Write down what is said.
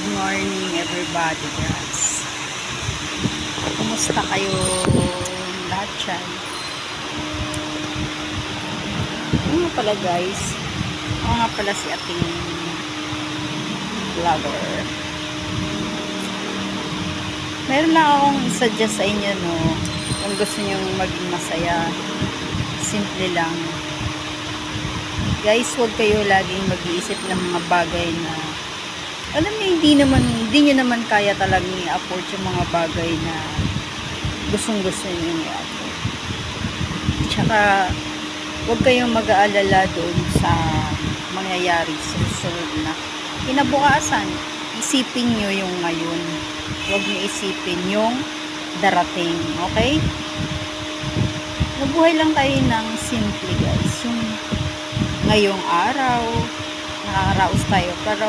Good morning everybody guys. Kumusta kayo lahat dyan? Ano nga pala guys? Ako nga pala si ating vlogger. Meron lang akong i-suggest sa inyo no. Kung gusto nyo maging masaya, simple lang. Guys, huwag kayo laging mag-iisip ng mga bagay na alam niyo, hindi niyo naman kaya talagang i-afford yung mga bagay na gustong-gusto niyo i-afford. Tsaka, huwag kayong mag-aalala doon sa mangyayari sa susunod na kinabukasan. Isipin niyo yung ngayon. Huwag niyo isipin yung darating. Okay? Mabuhay lang tayo ng simple guys. Yung ngayong araw, nakakaraos tayo. Pero,